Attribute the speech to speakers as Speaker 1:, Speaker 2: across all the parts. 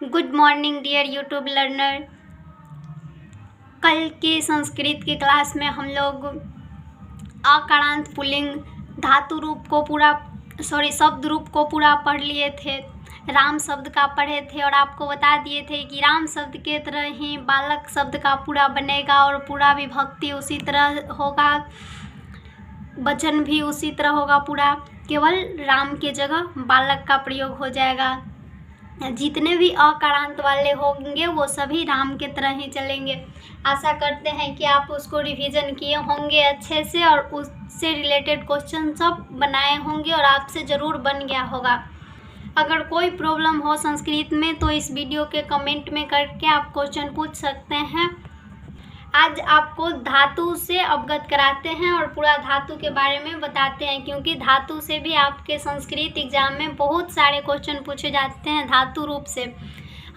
Speaker 1: Good morning dear YouTube learner. कल के संस्कृत की क्लास में हम लोग अकारांत पुल्लिंग धातु रूप को पूरा शब्द रूप को पूरा पढ़ लिए थे। राम शब्द का पढ़े थे और आपको बता दिए थे कि राम शब्द के तरह ही बालक शब्द का पूरा बनेगा और पूरा विभक्ति उसी तरह होगा, वचन भी उसी तरह होगा पूरा, केवल राम के जगह बालक का प्रयोग हो जाएगा। जितने भी अकारांत वाले होंगे वो सभी राम के तरह ही चलेंगे। आशा करते हैं कि आप उसको रिवीजन किए होंगे अच्छे से और उससे रिलेटेड क्वेश्चन सब बनाए होंगे और आपसे ज़रूर बन गया होगा। अगर कोई प्रॉब्लम हो संस्कृत में तो इस वीडियो के कमेंट में करके आप क्वेश्चन पूछ सकते हैं। आज आपको धातु से अवगत कराते हैं और पूरा धातु के बारे में बताते हैं, क्योंकि धातु से भी आपके संस्कृत एग्जाम में बहुत सारे क्वेश्चन पूछे जाते हैं धातु रूप से।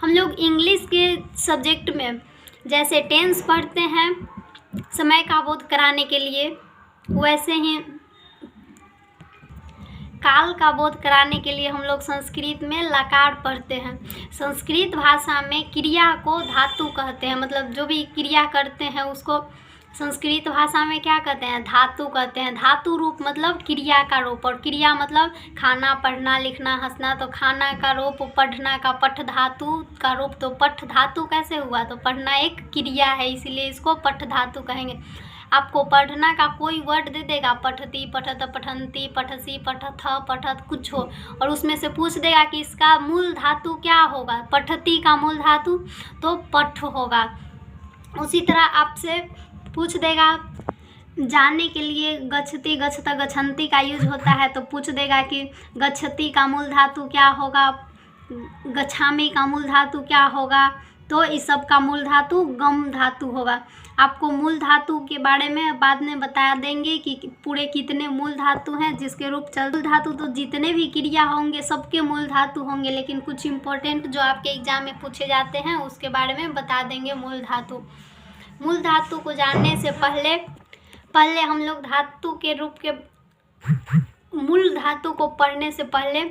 Speaker 1: हम लोग इंग्लिश के सब्जेक्ट में जैसे टेंस पढ़ते हैं समय का बोध कराने के लिए, वैसे ही काल का बोध कराने के लिए हम लोग संस्कृत में लकार पढ़ते हैं। संस्कृत भाषा में क्रिया को धातु कहते हैं, मतलब जो भी क्रिया करते हैं उसको संस्कृत भाषा में क्या कहते हैं, धातु कहते हैं। धातु रूप मतलब क्रिया का रूप, और क्रिया मतलब खाना, पढ़ना, लिखना, हंसना, तो खाना का रूप, पढ़ना का पठ धातु का रूप, तो पठ धातु कैसे हुआ, तो पढ़ना एक क्रिया है, इसीलिए इसको पठ धातु कहेंगे। आपको पढ़ना का कोई वर्ड दे देगा, पठती, पठत, पठंती, पठसी, पठथ, पठत कुछ हो, और उसमें से पूछ देगा कि इसका मूल धातु क्या होगा, पठती का मूल धातु तो पठ होगा। उसी तरह आपसे पूछ देगा जाने के लिए गच्छति, गच्छत, गच्छन्ति का यूज होता है, तो पूछ देगा कि गच्छति का मूल धातु क्या होगा, गच्छामि का मूल धातु क्या होगा, तो इस सब का मूल धातु गम धातु होगा। आपको मूल धातु के बारे में बाद में बता देंगे कि पूरे कितने मूल धातु हैं जिसके रूप चल। मूल धातु तो जितने भी क्रिया होंगे सबके मूल धातु होंगे, लेकिन कुछ इम्पोर्टेंट जो आपके एग्जाम में पूछे जाते हैं उसके बारे में बता देंगे मूल धातु। मूल धातु को जानने से पहले हम लोग धातु के रूप के मूल धातु को पढ़ने से पहले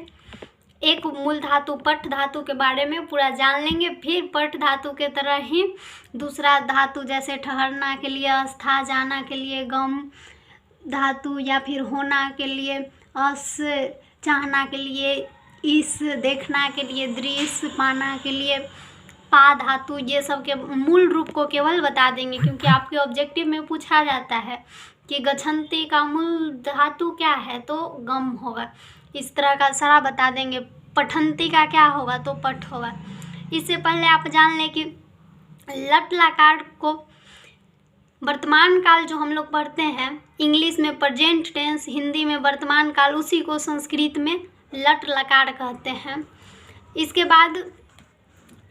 Speaker 1: एक मूल धातु पठ धातु के बारे में पूरा जान लेंगे। फिर पठ धातु के तरह ही दूसरा धातु जैसे ठहरना के लिए अस्था, जाना के लिए गम धातु, या फिर होना के लिए अस, चाहना के लिए इस, देखना के लिए दृश्य, पाना के लिए पा धातु, ये सब के मूल रूप को केवल बता देंगे, क्योंकि आपके ऑब्जेक्टिव में पूछा जाता है कि गच्छन्ति का मूल धातु क्या है, तो गम होगा। इस तरह का सारा बता देंगे। पठंती का क्या होगा, तो पठ होगा। इससे पहले आप जान लें कि लट लकार को वर्तमान काल जो हम लोग पढ़ते हैं इंग्लिश में प्रेजेंट टेंस, हिंदी में वर्तमान काल, उसी को संस्कृत में लट लकार कहते हैं। इसके बाद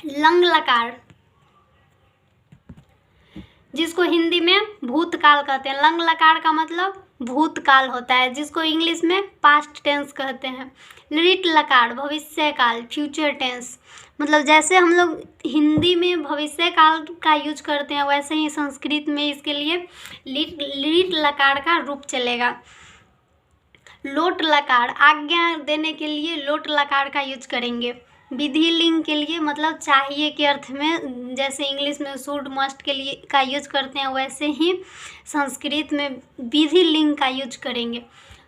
Speaker 1: लंग लकार, जिसको हिंदी में भूतकाल कहते हैं। लंग लकार का मतलब भूतकाल होता है, जिसको इंग्लिश में पास्ट टेंस कहते हैं। लिट लकार भविष्य काल, फ्यूचर टेंस, मतलब जैसे हम लोग हिंदी में भविष्य काल का यूज करते हैं वैसे ही संस्कृत में इसके लिए लिट लकार का रूप चलेगा। लोट लकार आज्ञा देने के लिए लोट लकार का यूज करेंगे। विधि लिंग के लिए मतलब चाहिए के अर्थ में, जैसे इंग्लिश में शुड, मस्ट के लिए का यूज करते हैं वैसे ही संस्कृत में विधि लिंग का यूज करेंगे।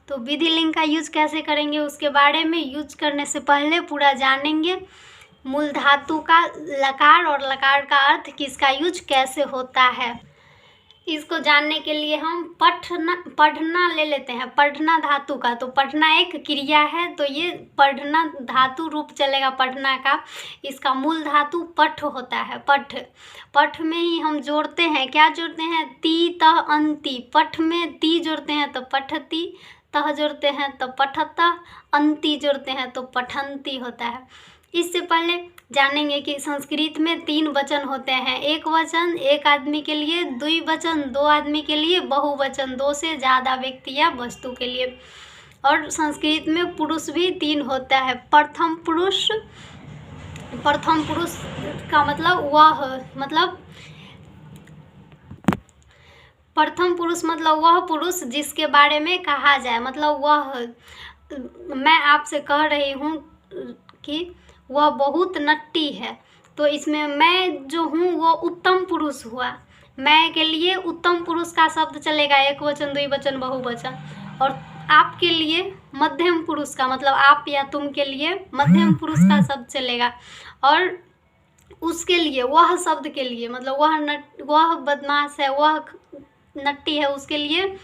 Speaker 1: तो विधि लिंग का यूज कैसे करेंगे उसके बारे में यूज करने से पहले पूरा जानेंगे। मूल धातु का लकार और लकार का अर्थ किसका यूज कैसे होता है, इसको जानने के लिए हम पढ़ना ले लेते हैं। पढ़ना धातु का, तो पढ़ना एक क्रिया है, तो ये पढ़ना धातु रूप चलेगा पढ़ना का। इसका मूल धातु पठ होता है। पठ में ही हम जोड़ते हैं, क्या जोड़ते हैं, ती, तह, अंति। पठ में ती जोड़ते हैं तो पठती, तह जोड़ते हैं तो पठतः, अंति जोड़ते हैं तो पठंती होता है। इससे पहले जानेंगे कि संस्कृत में 3 वचन होते हैं। एक वचन एक आदमी के लिए, द्विवचन 2 आदमी के लिए, बहुवचन 2 से ज़्यादा व्यक्ति या वस्तु के लिए। और संस्कृत में पुरुष भी 3 होता है। प्रथम पुरुष का मतलब प्रथम पुरुष मतलब वह पुरुष जिसके बारे में कहा जाए, मतलब वह, मैं आपसे कह रही हूँ कि वह बहुत नट्टी है। तो इसमें मैं जो हूँ वो उत्तम पुरुष हुआ। मैं के लिए उत्तम पुरुष का शब्द चलेगा, एक वचन, द्विवचन, बहुवचन। और आपके लिए मध्यम पुरुष का, मतलब आप या तुम के लिए मध्यम पुरुष का शब्द चलेगा। और उसके लिए, वह शब्द के लिए, मतलब वह बदमाश है, वह नट्टी है, उसके लिए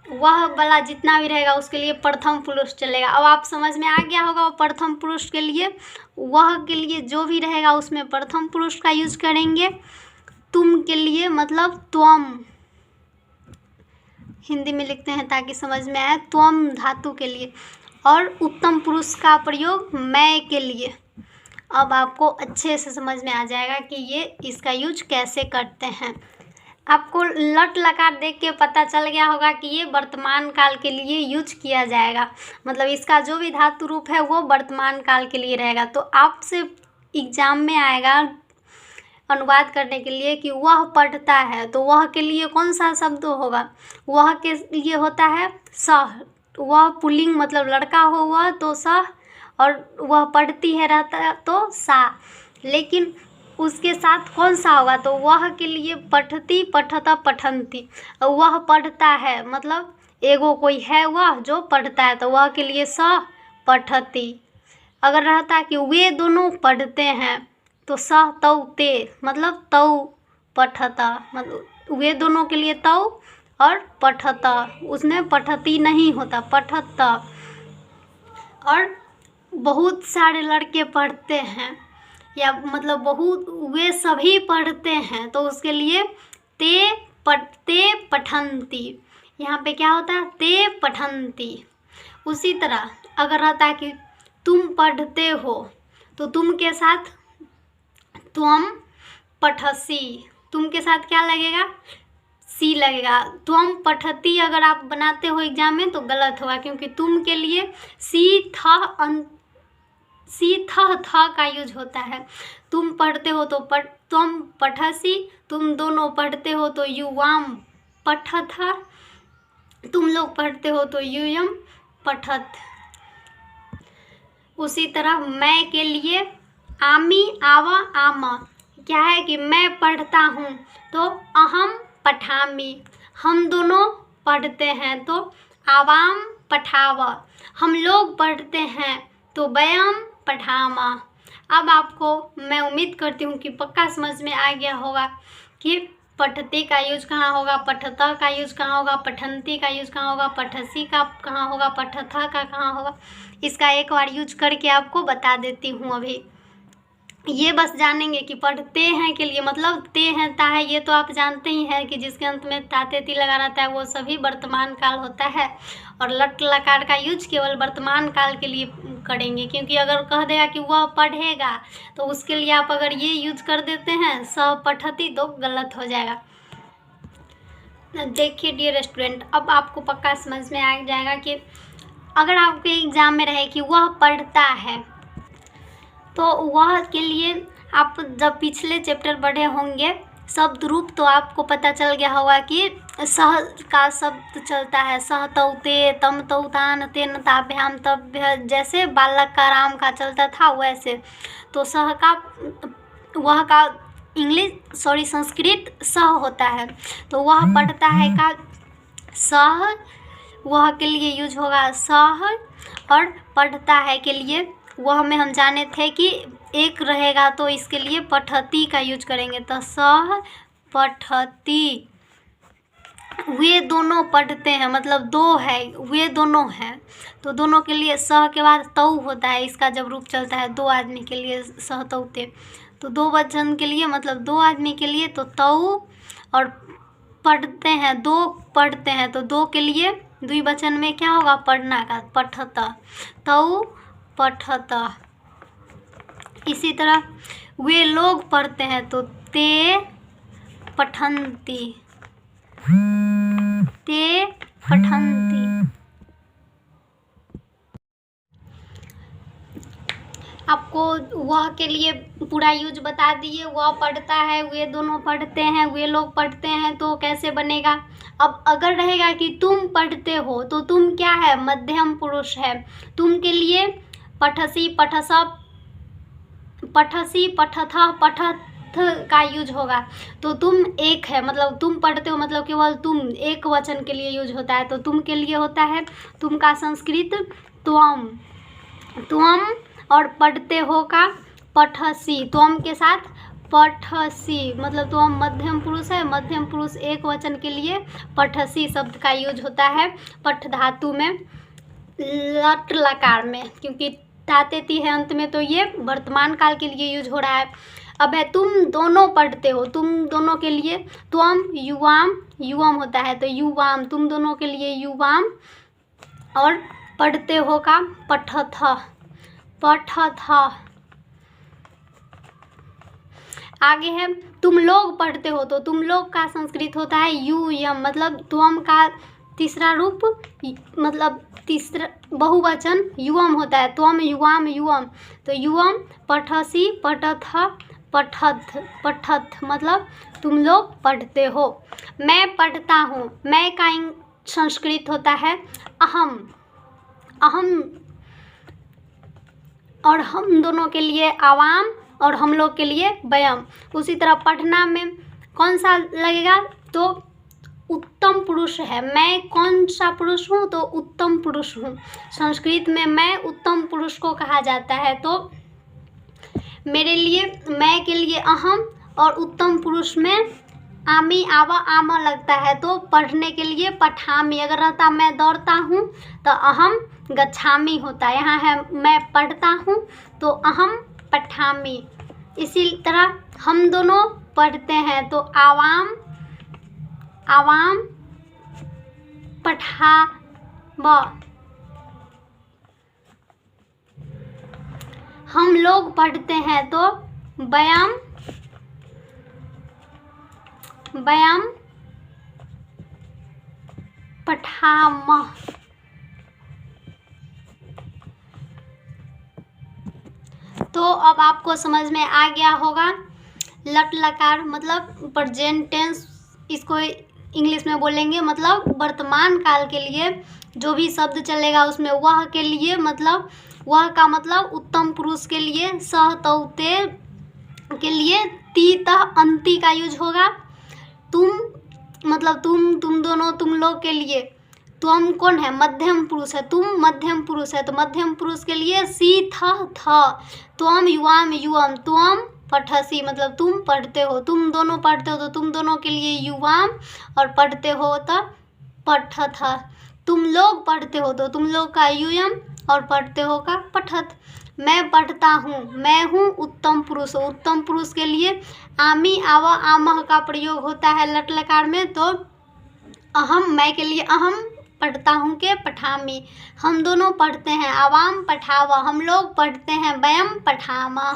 Speaker 1: वह वाला जितना भी रहेगा उसके लिए प्रथम पुरुष चलेगा। अब आप समझ में आ गया होगा, प्रथम पुरुष के लिए, वह के लिए जो भी रहेगा उसमें प्रथम पुरुष का यूज करेंगे। तुम के लिए मतलब त्वम, हिंदी में लिखते हैं ताकि समझ में आए, त्वम धातु के लिए। और उत्तम पुरुष का प्रयोग मैं के लिए। अब आपको अच्छे से समझ में आ जाएगा कि ये इसका यूज कैसे करते हैं। आपको लट लकार देख के पता चल गया होगा कि ये वर्तमान काल के लिए यूज किया जाएगा, मतलब इसका जो भी धातु रूप है वो वर्तमान काल के लिए रहेगा। तो आपसे एग्जाम में आएगा अनुवाद करने के लिए कि वह पढ़ता है, तो वह के लिए कौन सा शब्द होगा? वह के लिए होता है सह। वह पुल्लिंग मतलब लड़का हो वह तो सह, और वह पढ़ती है रहता तो सा। लेकिन उसके साथ कौन सा होगा? तो वह के लिए पठती, पठता, पठंती। वह पढ़ता है मतलब एगो कोई है वह जो पढ़ता है, तो वह के लिए स पठती। अगर रहता कि वे दोनों पढ़ते हैं तो स तौ ते मतलब तौ पठता, मतलब वे दोनों के लिए तौ और पठता, उसमें पठती नहीं होता, पठता। और बहुत सारे लड़के पढ़ते हैं, या मतलब बहुत, वे सभी पढ़ते हैं, तो उसके लिए ते पढ़ते पठंती। यहाँ पे क्या होता है? ते पठंती। उसी तरह अगर रहता है कि तुम पढ़ते हो, तो तुम के साथ त्वम पठसी, तुम के साथ क्या लगेगा? सी लगेगा। त्वम पठती अगर आप बनाते हो एग्जाम में तो गलत होगा, क्योंकि तुम के लिए सी था का यूज होता है। तुम पढ़ते हो तो तुम पठसी, तुम दोनों पढ़ते हो तो युवाम पठथ, तुम लोग पढ़ते हो तो यूयम पठत। उसी तरह मैं के लिए आमी, आवा, आमा। क्या है कि मैं पढ़ता हूँ तो अहम पठामी, हम दोनों पढ़ते हैं तो आवाम पठावा, हम लोग पढ़ते हैं तो वयम पठामा। अब आपको मैं उम्मीद करती हूँ कि पक्का समझ में आ गया होगा कि पठते का यूज कहाँ होगा, पठता का यूज कहाँ होगा, पठंती का यूज कहाँ होगा, पठसी का कहाँ होगा, पठथा का कहाँ होगा। इसका एक बार यूज करके आपको बता देती हूँ। अभी ये बस जानेंगे कि पढ़ते हैं के लिए मतलब ते हैं, ता है, ये तो आप जानते ही हैं कि जिसके अंत में ताते ती लगा रहता है वो सभी वर्तमान काल होता है। और लट लकार का यूज केवल वर्तमान काल के लिए करेंगे, क्योंकि अगर कह देगा कि वह पढ़ेगा तो उसके लिए आप अगर ये यूज कर देते हैं स पठती तो गलत हो जाएगा। देखिए डियर स्टूडेंट, अब आपको पक्का समझ में आ जाएगा कि अगर आपके एग्जाम में रहे कि वह पढ़ता है, तो वह के लिए आप जब पिछले चैप्टर पढ़े होंगे शब्द रूप, तो आपको पता चल गया होगा कि सह का शब्द चलता है, सह तौते, तम तौतान, तेन ताभ्याम तभ्य, जैसे बालक का राम का चलता था वैसे। तो सह का, वह का संस्कृत सह होता है, तो वह पढ़ता है का सह, वह के लिए यूज होगा सह। और पढ़ता है के लिए वह में हम जाने थे कि एक रहेगा तो इसके लिए पठती का यूज करेंगे, तो सह पठती। वे दोनों पढ़ते हैं मतलब दो है, वे दोनों हैं, तो दोनों के लिए सह के बाद तौ होता है। इसका जब रूप चलता है दो आदमी के लिए सह तौते, तो दो वचन के लिए मतलब दो आदमी के लिए तो तौ। और पढ़ते हैं, दो पढ़ते हैं, तो दो के लिए द्विवचन में क्या होगा? पढ़ना का, पठता, तौ पठता। इसी तरह वे लोग पढ़ते हैं तो ते पठंती, ते पठंती। आपको वह के लिए पूरा यूज बता दिए, वह पढ़ता है, वे दोनों पढ़ते हैं, वे लोग पढ़ते हैं, तो कैसे बनेगा। अब अगर रहेगा कि तुम पढ़ते हो, तो तुम क्या है? मध्यम पुरुष है। तुम के लिए पठसी, पठसा, पठसी पठथ पठथ का यूज होगा तो तुम एक है, मतलब तुम पढ़ते हो, मतलब केवल तुम एक वचन के लिए यूज होता है, तो तुम के लिए होता है तुम का संस्कृत त्वम, त्वम। और पढ़ते हो का पठसी, त्वम के साथ पठसी, मतलब त्वम मध्यम पुरुष है, मध्यम पुरुष एक वचन के लिए पठसी शब्द का यूज होता है पठ धातु में, लट लकार में, क्योंकि ताते ती है अंत में, तो ये वर्तमान काल के लिए यूज हो रहा है। अब है तुम दोनों पढ़ते हो, तुम दोनों के लिए त्वम युवाम, युवम होता है तो युवाम, तुम दोनों के लिए युवाम। और पढ़ते हो का पठथ, पठथ। आगे है तुम लोग पढ़ते हो, तो तुम लोग का संस्कृत होता है यूयम, मतलब त्वम का तीसरा रूप, मतलब तीसरा बहुवचन युवम होता है, त्वम युवाम युवम, तो युवम पठसी पठथ पठथ, पठथ मतलब तुम लोग पढ़ते हो। मैं पढ़ता हूँ, मैं का संस्कृत होता है अहम, अहम। और हम दोनों के लिए आवाम और हम लोग के लिए वयम। उसी तरह पढ़ना में कौन सा लगेगा, तो उत्तम पुरुष है, मैं कौन सा पुरुष हूँ, तो उत्तम पुरुष हूँ। संस्कृत में मैं उत्तम पुरुष को कहा जाता है, तो मेरे लिए मैं के लिए अहम और उत्तम पुरुष में आमी आवा आमा लगता है, तो पढ़ने के लिए पठामी। अगर रहता मैं दौड़ता हूँ तो अहम गच्छामी होता है, यहाँ है मैं पढ़ता हूँ तो अहम पठामी। इसी तरह हम दोनों पढ़ते हैं तो आवाम, आवाम पठावा। हम लोग पढ़ते हैं तो व्यायाम, व्यायाम पठामा। तो अब आपको समझ में आ गया होगा लट लकार मतलब प्रेजेंट टेंस, इसको इंग्लिश में बोलेंगे, मतलब वर्तमान काल के लिए जो भी शब्द चलेगा उसमें वह के लिए, मतलब वह का मतलब उत्तम पुरुष के लिए, सह तौते के लिए ती तह अंति का यूज होगा। तुम मतलब तुम दोनों, तुम लोग के लिए तुम कौन है, मध्यम पुरुष है, तुम मध्यम पुरुष है, तो मध्यम पुरुष के लिए सी थ, त्वम युवाम युवम, त्वम पठसी मतलब तुम पढ़ते हो, तुम दोनों पढ़ते हो तो तुम दोनों के लिए युवाम, और पढ़ते हो तो पठथ। तुम लोग पढ़ते हो तो तुम लोग का युयम, और पढ़ते हो का पठथ। मैं पढ़ता हूँ, मैं हूँ उत्तम पुरुष, उत्तम पुरुष के लिए आमी आवा आमह का प्रयोग होता है लट लकार में, तो अहम, मैं के लिए अहम पढ़ता हूँ के पठामी। हम दोनों पढ़ते हैं आवाम पठावा, हम लोग पढ़ते हैं वयम पठामा।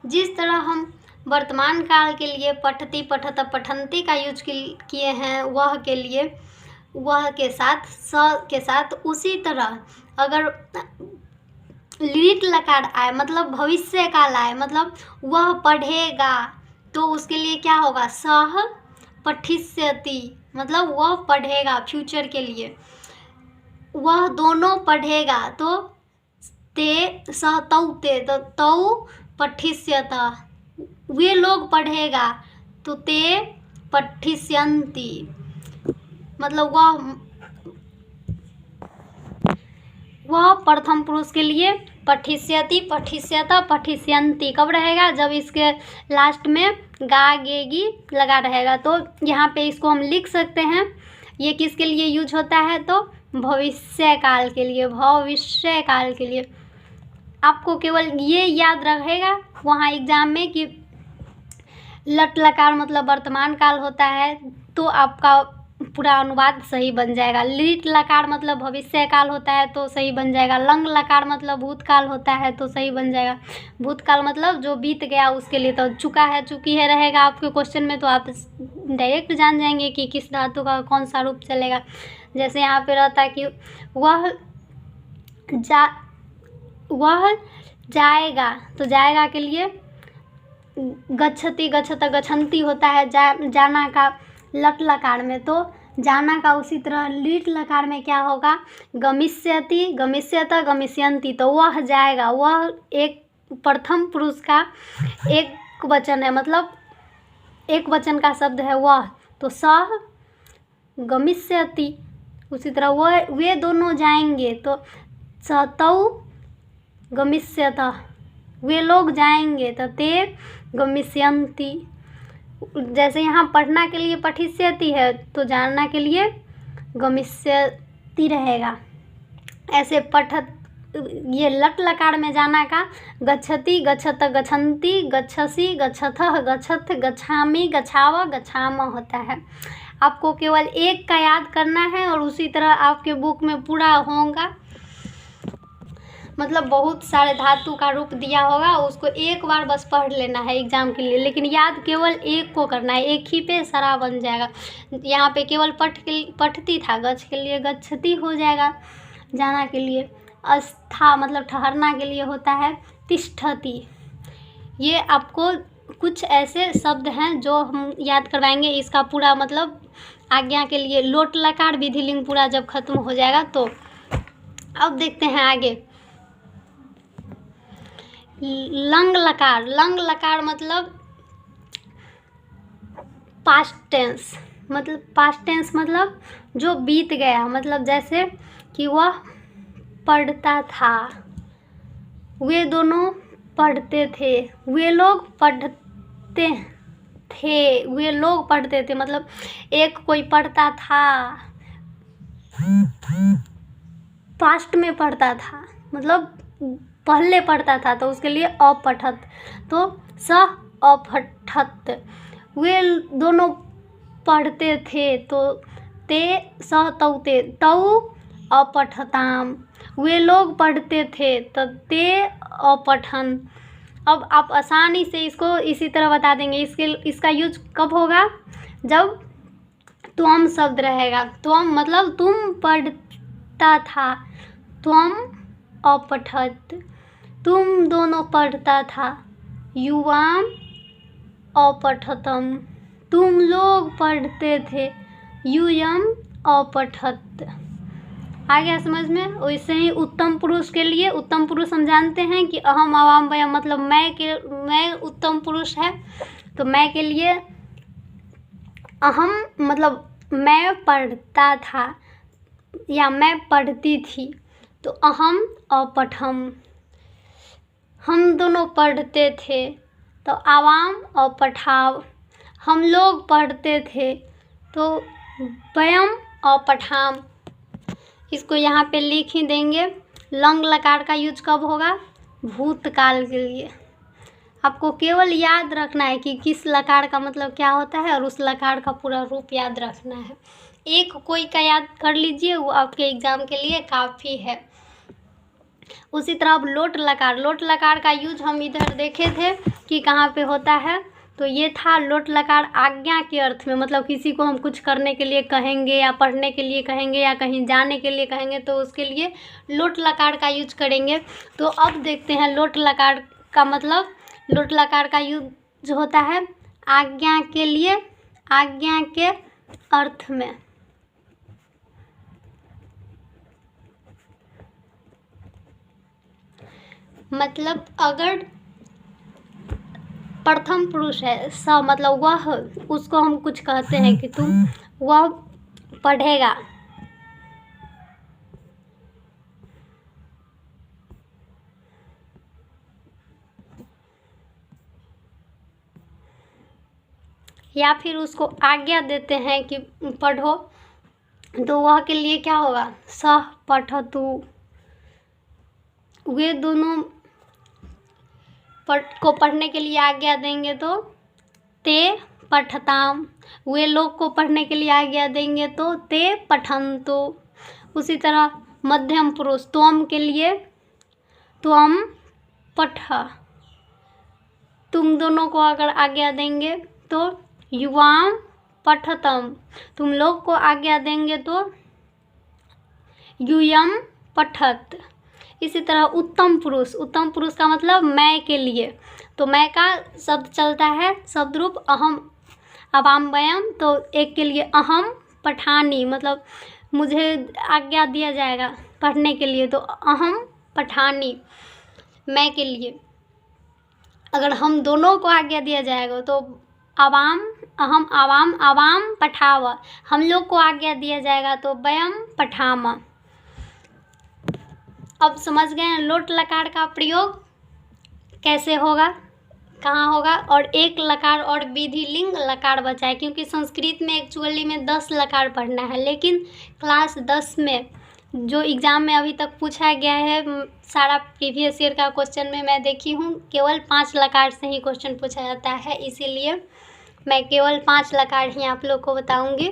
Speaker 1: जिस तरह हम वर्तमान काल के लिए पठती पठत पठंती का यूज किए हैं वह के लिए, वह के साथ स के साथ, उसी तरह अगर लिट लकार आए मतलब भविष्य काल आए, मतलब वह पढ़ेगा, तो उसके लिए क्या होगा, सह पठिष्यति, मतलब वह पढ़ेगा फ्यूचर के लिए। वह दोनों पढ़ेगा तो ते सह तौ ते, तो तौ पठिष्यत, वे लोग पढ़ेगा तो ते पठिष्यन्ति, मतलब वह प्रथम पुरुष के लिए पठिष्यति पठिष्यत पठिष्यन्ति कब रहेगा, जब इसके लास्ट में गा गेगी लगा रहेगा। तो यहाँ पे इसको हम लिख सकते हैं, ये किसके लिए यूज होता है, तो भविष्य काल के लिए, भविष्य काल के लिए। आपको केवल ये याद रहेगा वहाँ एग्जाम में कि लट लकार मतलब वर्तमान काल होता है, तो आपका पूरा अनुवाद सही बन जाएगा। लिट लकार मतलब भविष्य काल होता है तो सही बन जाएगा। लंग लकार मतलब भूतकाल होता है तो सही बन जाएगा। भूतकाल मतलब जो बीत गया उसके लिए, तो चुका है चुकी है रहेगा आपके क्वेश्चन में, तो आप डायरेक्ट जान जाएंगे कि किस धातु का कौन सा रूप चलेगा। जैसे यहाँ पे रहता है कि वह जाएगा, तो जाएगा के लिए गच्छति गच्छत गच्छन्ति होता है जाना का लट लकार में, तो जाना का उसी तरह लीट लकार में क्या होगा, गमिष्यति, गमिष्यत, गमिष्यन्ति, तो वह जाएगा। वह एक प्रथम पुरुष का एक वचन है, मतलब एक वचन का शब्द है वह, तो सह गमिष्यति। उसी तरह वह वे दोनों जाएंगे, तो स तौ गमिष्यत, वे लोग जाएंगे, तो ते गमिष्यन्ति। जैसे यहाँ पढ़ना के लिए पठिष्यति है, तो जानना के लिए गमिष्यति रहेगा। ऐसे पठत, ये लट लकार में जाना का गच्छति, गच्छत, गच्छन्ति, गच्छसि, गच्छथः, गच्छथ, गच्छामि, गच्छाव, गच्छाम होता है। आपको केवल एक का याद करना है और उसी तरह आपके बुक में पूरा होगा, मतलब बहुत सारे धातु का रूप दिया होगा, उसको एक बार बस पढ़ लेना है एग्जाम के लिए, लेकिन याद केवल एक को करना है, एक ही पे सारा बन जाएगा। यहाँ पे केवल पठती था, गच्छ के लिए गच्छति हो जाएगा, जाना के लिए। अस्था मतलब ठहरना के लिए होता है तिष्ठति। ये आपको कुछ ऐसे शब्द हैं जो हम याद करवाएंगे, इसका पूरा मतलब आज्ञा के लिए लोट लकार विधिलिंग पूरा जब खत्म हो जाएगा। तो अब देखते हैं आगे, लंग लकार। लंग लकार मतलब पास्ट टेंस, मतलब पास्ट टेंस मतलब जो बीत गया, मतलब जैसे कि वह पढ़ता था, वे दोनों पढ़ते थे, वे लोग पढ़ते थे, वे लोग पढ़ते थे, मतलब एक कोई पढ़ता था, पास्ट में पढ़ता था, मतलब पहले पढ़ता था, तो उसके लिए अपठत, तो स अपठत। वे दोनों पढ़ते थे, तो ते स तौते, तौ अपठताम। वे लोग पढ़ते थे, तो ते अपठन। अब आप आसानी से इसको इसी तरह बता देंगे। इसका यूज कब होगा, जब त्वम शब्द रहेगा। त्वम मतलब तुम पढ़ता था, त्वम अपठत, तुम दोनों पढ़ता था, युवाम अपठतम, तुम लोग पढ़ते थे, यूयम अपठत। आ गया समझ में। वैसे ही उत्तम पुरुष के लिए, उत्तम पुरुष हम जानते हैं कि अहम आवाम वयम, मतलब मैं उत्तम पुरुष है, तो मैं के लिए अहम मतलब मैं पढ़ता था या मैं पढ़ती थी, तो अहम अपठम। हम दोनों पढ़ते थे, तो आवाम अपठाव, हम लोग पढ़ते थे, तो वयम अपठाम। इसको यहाँ पे लिख ही देंगे। लंग लकार का यूज कब होगा, भूतकाल के लिए। आपको केवल याद रखना है कि किस लकार का मतलब क्या होता है और उस लकार का पूरा रूप याद रखना है। एक कोई का याद कर लीजिए, वो आपके एग्जाम के लिए काफ़ी है। उसी तरह अब लोट लकार। लोट लकार का यूज हम इधर देखे थे कि कहाँ पे होता है, तो ये था लोट लकार आज्ञा के अर्थ में, मतलब किसी को हम कुछ करने के लिए कहेंगे या पढ़ने के लिए कहेंगे या कहीं जाने के लिए कहेंगे, तो उसके लिए लोट लकार का यूज करेंगे। तो अब देखते हैं लोट लकार का मतलब। लोट लकार का यूज होता है आज्ञा के लिए, आज्ञा के अर्थ में। मतलब अगर प्रथम पुरुष है स, मतलब वह, उसको हम कुछ कहते हैं कि तुम, वह पढ़ेगा, या फिर उसको आज्ञा देते हैं कि पढ़ो, तो वह के लिए क्या होगा, सह पठतु। वे दोनों को पढ़ने के लिए आज्ञा देंगे तो ते पठताम। वे लोग को पढ़ने के लिए आज्ञा देंगे तो ते पठन्तु। उसी तरह मध्यम पुरुष त्वम के लिए त्वम पठ। तुम दोनों को अगर आज्ञा देंगे तो युवाम पठतम। तुम लोग को आज्ञा देंगे तो यूयम पठत। इसी तरह उत्तम पुरुष, उत्तम पुरुष का मतलब मैं के लिए, तो मैं का शब्द चलता है शब्द रूप अहम अवाम वयम, तो एक के लिए अहम पठानी मतलब मुझे आज्ञा दिया जाएगा पढ़ने के लिए, तो अहम पठानी मैं के लिए। अगर हम दोनों को आज्ञा दिया जाएगा तो अवाम अहम आवाम आवाम पठाव, हम लोग को आज्ञा दिया जाएगा तो वयम पठाम। अब समझ गए हैं लोट लकार का प्रयोग कैसे होगा, कहाँ होगा। और एक लकार और विधि लिंग लकार बचा है, क्योंकि संस्कृत में एक्चुअली में 10 लकार पढ़ना है, लेकिन क्लास 10 में जो एग्ज़ाम में अभी तक पूछा गया है सारा प्रीवियस ईयर का क्वेश्चन में मैं देखी हूँ केवल 5 लकार से ही क्वेश्चन पूछा जाता है, इसीलिए मैं केवल 5 लकार ही आप लोग को बताऊँगी।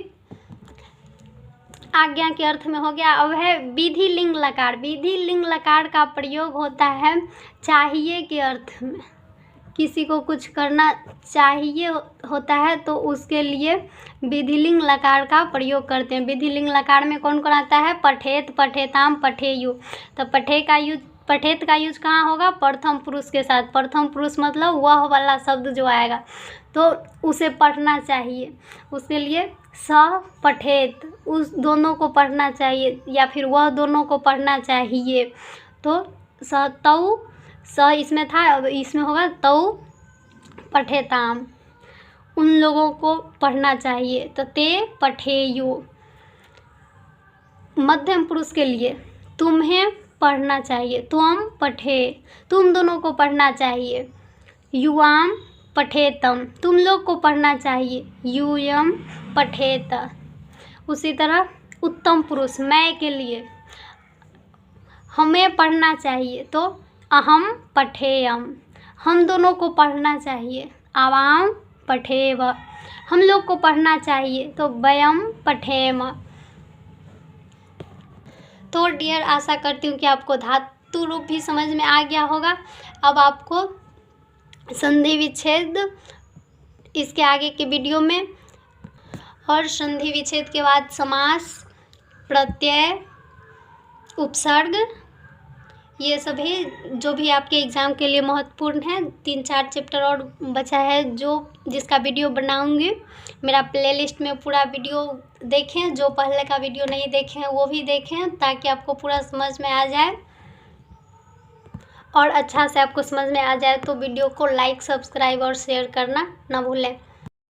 Speaker 1: आज्ञा के अर्थ में हो गया। अब है विधि लिंग लकार। विधि लिंग लकार का प्रयोग होता है चाहिए के अर्थ में, किसी को कुछ करना चाहिए होता है तो उसके लिए विधिलिंग लकार का प्रयोग करते हैं। विधिलिंग लकार में कौन कौन आता है, पठेत पठेताम पठेयु। तो पठेत का यूज कहाँ होगा, प्रथम पुरुष के साथ। प्रथम पुरुष मतलब वह वाला शब्द जो आएगा तो उसे पढ़ना चाहिए, उसके लिए स पठेत, उस दोनों को पढ़ना चाहिए या फिर वह दोनों को पढ़ना चाहिए। तो स तौ स इसमें था, अब इसमें होगा तौ पठेताम, उन लोगों को पढ़ना चाहिए। तो ते पठेयु। मध्यम पुरुष के लिए तुम्हें पढ़ना चाहिए, त्वम पठे, तुम दोनों को पढ़ना चाहिए। युवाम पठेतम, तुम लोग को पढ़ना चाहिए। यूयम पठेत। उसी तरह उत्तम पुरुष मैं के लिए हमें पढ़ना चाहिए तो अहम पठेयम, हम दोनों को पढ़ना चाहिए। आवाम पठेव, हम लोग को पढ़ना चाहिए तो वयम पठेम। तो डियर आशा करती हूँ कि आपको धातु रूप भी समझ में आ गया होगा। अब आपको संधि विच्छेद इसके आगे के वीडियो में, और संधि विच्छेद के बाद समास, प्रत्यय, उपसर्ग, ये सभी जो भी आपके एग्ज़ाम के लिए महत्वपूर्ण है। 3-4 चैप्टर और बचा है जिसका वीडियो बनाऊंगी। मेरा प्लेलिस्ट में पूरा वीडियो देखें, जो पहले का वीडियो नहीं देखे हैं वो भी देखें ताकि आपको पूरा समझ में आ जाए और अच्छा से आपको समझ में आ जाए। तो वीडियो को लाइक, सब्सक्राइब और शेयर करना ना भूलें।